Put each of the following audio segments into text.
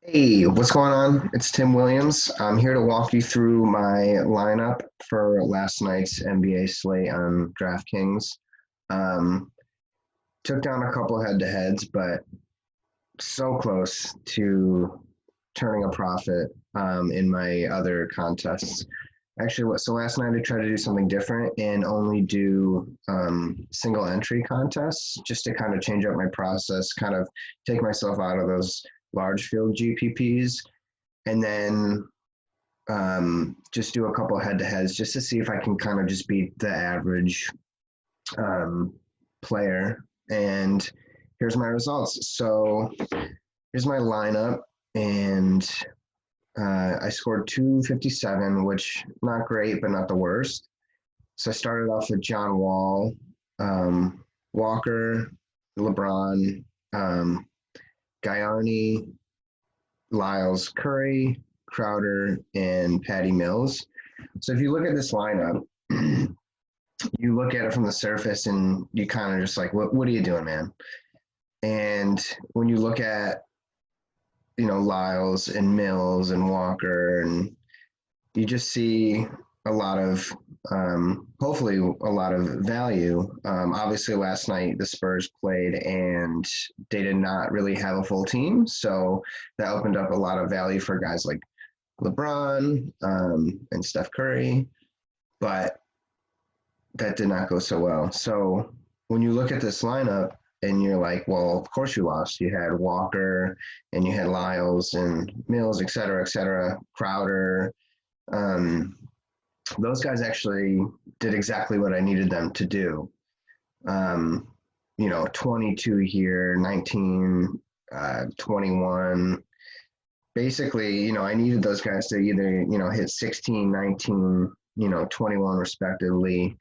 Hey, what's going on? It's Tim Williams. I'm here to walk you through my lineup for last night's NBA slate on DraftKings. Um, Took down a couple head-to-heads, but so close to turning a profit in my other contests. Actually, so last night I tried to do something different and only do single entry contests just to kind of change up my process, kind of take myself out of those large field GPPs and then just do a couple head to heads just to see if I can kind of just beat the average um, player. And here's my results. So here's my lineup, and I scored 257, which not great, but not the worst. So I started off with John Wall, Walker, LeBron, Guyarni, Lyles, Curry, Crowder, and Patty Mills. So if you look at this lineup, you look at it from the surface and you kind of just like, what are you doing, man? And when you look at, Lyles and Mills and Walker, and you just see a lot of, hopefully, a lot of value. Obviously, last night the Spurs played and they did not really have a full team. So that opened up a lot of value for guys like LeBron and Steph Curry, but that did not go so well. So when you look at this lineup and you're like, well, of course you lost. You had Walker and you had Lyles and Mills, et cetera, Crowder. Um, those guys actually did exactly what I needed them to do. 22 here, 19, 21. Basically, I needed those guys to either, hit 16, 19, 21 respectively.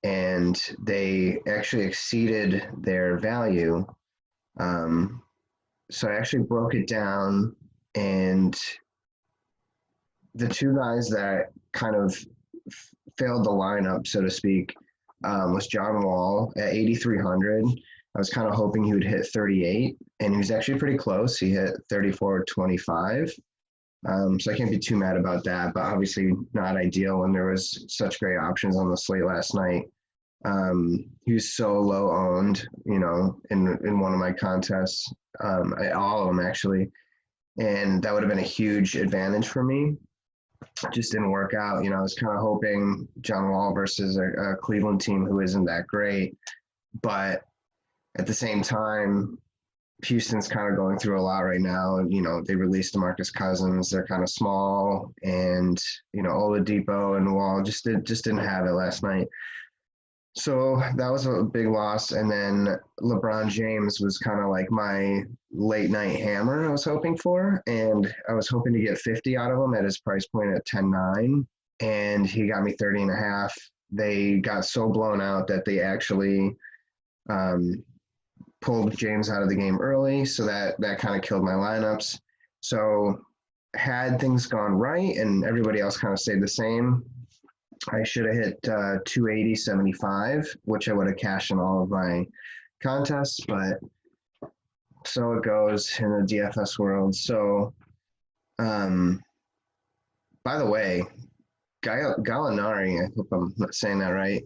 And they actually exceeded their value. So I actually broke it down, and the two guys that kind of failed the lineup, so to speak, was John Wall at 8,300. I was kind of hoping he would hit 38, and he was actually pretty close. He hit 34.25. So I can't be too mad about that, but obviously not ideal when there was such great options on the slate last night. He was so low owned, in one of my contests, all of them actually, and that would have been a huge advantage for me. Just didn't work out. I was kind of hoping John Wall versus a Cleveland team who isn't that great, but at the same time, Houston's kind of going through a lot right now. They released DeMarcus Cousins. They're kind of small, and Oladipo and Wall just didn't have it last night. So that was a big loss. And then LeBron James was kind of like my late night hammer I was hoping for. And I was hoping to get 50 out of him at his price point at 10.9. And he got me 30 and a half. They got so blown out that they actually pulled James out of the game early. So that kind of killed my lineups. So had things gone right and everybody else kind of stayed the same, I should have hit 280.75, which I would have cashed in all of my contests, but so it goes in the DFS world. So, by the way, Gallinari, I hope I'm not saying that right,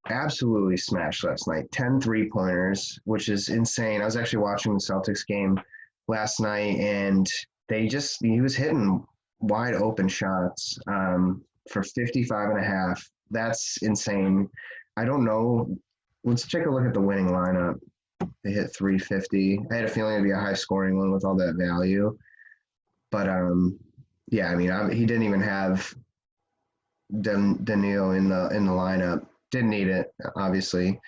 absolutely smashed last night. 10 3-pointers, which is insane. I was actually watching the Celtics game last night, and he was hitting wide open shots. For 55 and a half. That's insane. I don't know. Let's take a look at the winning lineup. They hit 350. I had a feeling it'd be a high scoring one with all that value. But yeah, I mean, he didn't even have Danilo in the lineup. Didn't need it, obviously.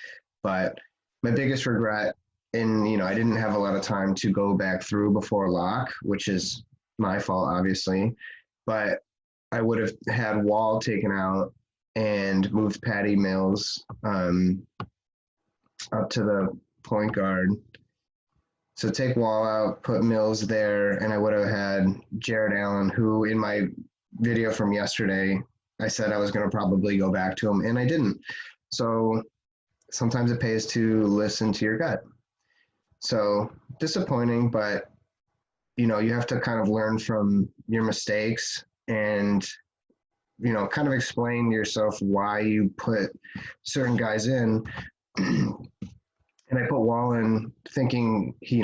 But my biggest regret, and I didn't have a lot of time to go back through before lock, which is my fault, obviously. But I would have had Wall taken out and moved Patty Mills up to the point guard. So take Wall out, put Mills there, and I would have had Jared Allen, who in my video from yesterday, I said I was going to probably go back to him, and I didn't. So sometimes it pays to listen to your gut. So disappointing, but you have to kind of learn from your mistakes and, kind of explain to yourself why you put certain guys in. And I put Wall in thinking, he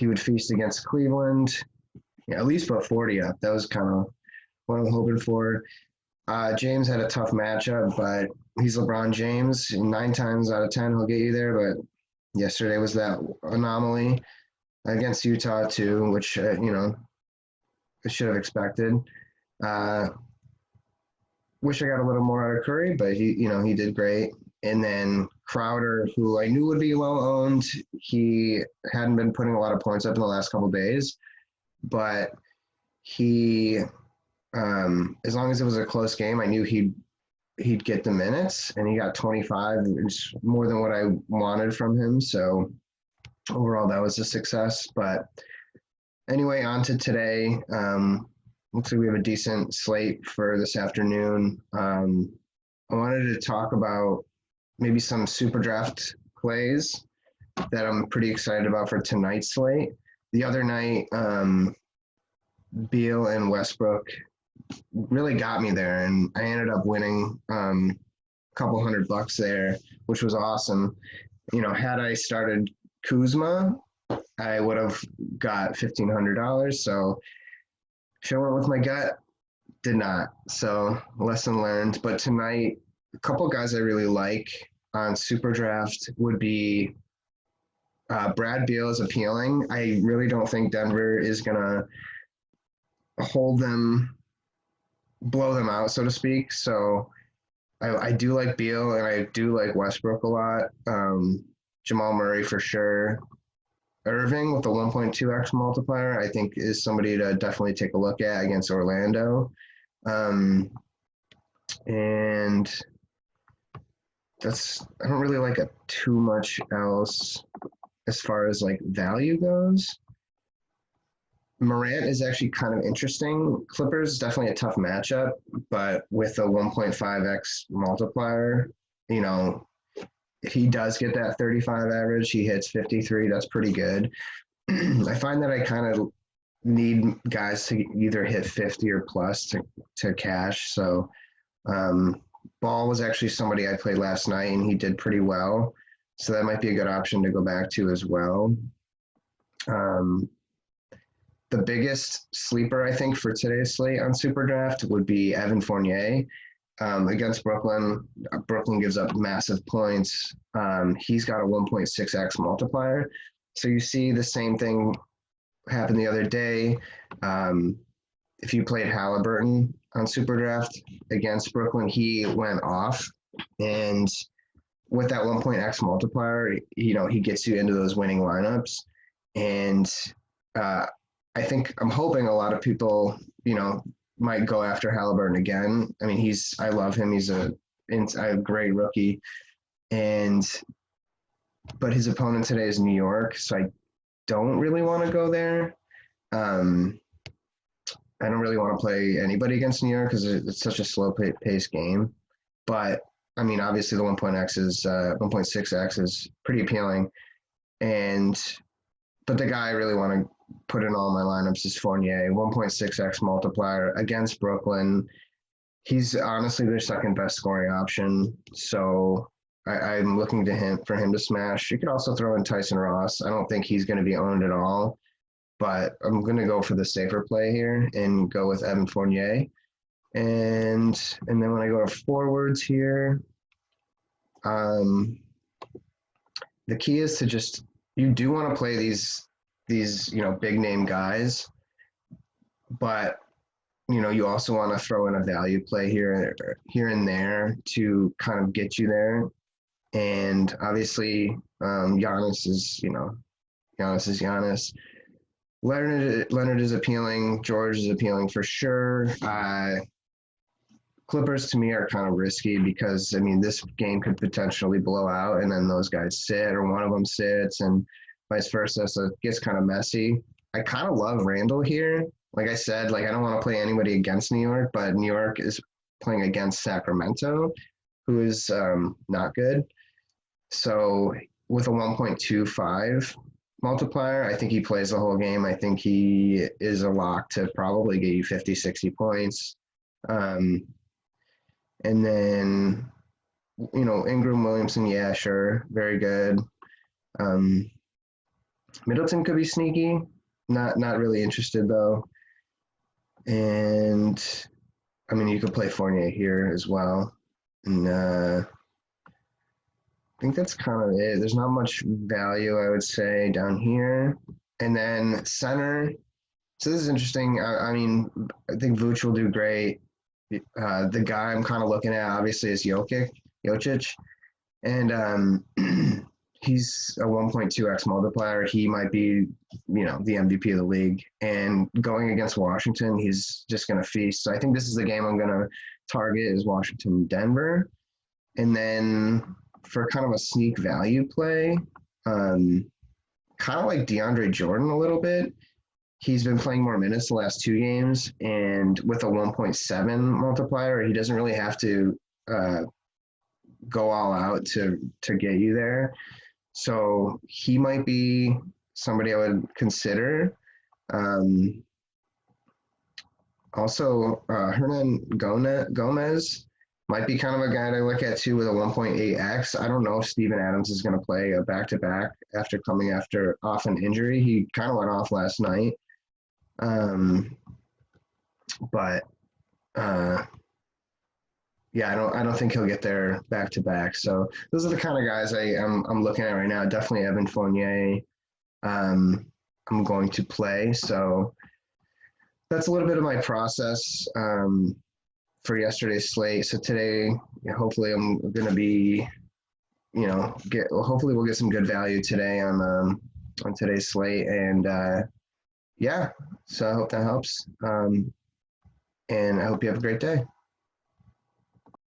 would feast against Cleveland. Yeah, at least put 40 up. That was kind of what I'm hoping for. James had a tough matchup, but he's LeBron James. 9 times out of 10, he'll get you there. But yesterday was that anomaly against Utah too, which I should have expected. Wish I got a little more out of Curry, but he did great. And then Crowder, who I knew would be well owned, he hadn't been putting a lot of points up in the last couple of days, but he, as long as it was a close game, I knew he'd get the minutes, and he got 25, which is more than what I wanted from him. So overall, that was a success. But anyway, on to today. Looks like we have a decent slate for this afternoon. I wanted to talk about maybe some SuperDraft plays that I'm pretty excited about for tonight's slate. The other night, Beal and Westbrook really got me there, and I ended up winning a couple $100 there, which was awesome. Had I started Kuzma, I would have got $1,500. So should have went with my gut, did not. So lesson learned. But tonight, a couple guys I really like on SuperDraft would be Brad Beal is appealing. I really don't think Denver is going to hold them, blow them out, so to speak. So I do like Beal, and I do like Westbrook a lot. Jamal Murray for sure. Irving with the 1.2x multiplier, I think, is somebody to definitely take a look at against Orlando. And I don't really like too much else as far as like value goes. Morant is actually kind of interesting. Clippers is definitely a tough matchup, but with a 1.5x multiplier, if he does get that 35 average, he hits 53, that's pretty good. I find that I kind of need guys to either hit 50 or plus to cash. So Ball was actually somebody I played last night, and he did pretty well. So that might be a good option to go back to as well. The biggest sleeper, I think, for today's slate on SuperDraft would be Evan Fournier. Against Brooklyn, Brooklyn gives up massive points. He's got a 1.6x multiplier. So you see the same thing happen the other day. If you played Halliburton on SuperDraft against Brooklyn, he went off. And with that 1.x multiplier, he gets you into those winning lineups. And I'm hoping a lot of people, might go after Halliburton again. I mean, I love him. He's a great rookie. But his opponent today is New York, so I don't really want to go there. I don't really want to play anybody against New York because it's such a slow-paced game. But, I mean, obviously the 1.6x is pretty appealing. But the guy I really want to put in all my lineups is Fournier, 1.6x multiplier against Brooklyn. He's honestly their second best scoring option. So I'm looking for him to smash. You could also throw in Tyson Ross. I don't think he's going to be owned at all, but I'm going to go for the safer play here and go with Evan Fournier. And then when I go to forwards here, the key is to you do want to play these big name guys, but you also want to throw in a value play here and there to kind of get you there. And obviously Giannis is Giannis. Leonard is appealing. George is appealing for sure. Clippers to me are kind of risky because, I mean, this game could potentially blow out and then those guys sit or one of them sits and vice versa. So it gets kind of messy. I kind of love Randall here. Like I said, I don't want to play anybody against New York, but New York is playing against Sacramento, who is not good. So with a 1.25 multiplier. I think he plays the whole game. I think he is a lock to probably get you 50, 60 points. Um, and then, Ingram Williamson, yeah, sure. Very good. Um, Middleton could be sneaky. Not really interested though. And I mean, you could play Fournier here as well. And I think that's kind of it. There's not much value, I would say, down here. And then center. So this is interesting. I mean, I think Vooch will do great. The guy I'm kind of looking at, obviously, is Jokic. And he's a 1.2x multiplier. He might be, the MVP of the league. And going against Washington, he's just going to feast. So I think this is the game I'm going to target is Washington-Denver. And then for kind of a sneak value play, kind of like DeAndre Jordan a little bit. He's been playing more minutes the last 2 games, and with a 1.7 multiplier, he doesn't really have to go all out to get you there. So he might be somebody I would consider. Also, Hernan Gomez might be kind of a guy to look at too with a 1.8x. I don't know if Steven Adams is going to play a back-to-back after coming off an injury. He kind of went off last night. But yeah, I don't think he'll get there back-to-back. So those are the kind of guys I'm looking at right now. Definitely Evan Fournier. I'm going to play. So that's a little bit of my process for yesterday's slate. So today, hopefully I'm going to be, hopefully we'll get some good value today on today's slate. And yeah, so I hope that helps. And I hope you have a great day.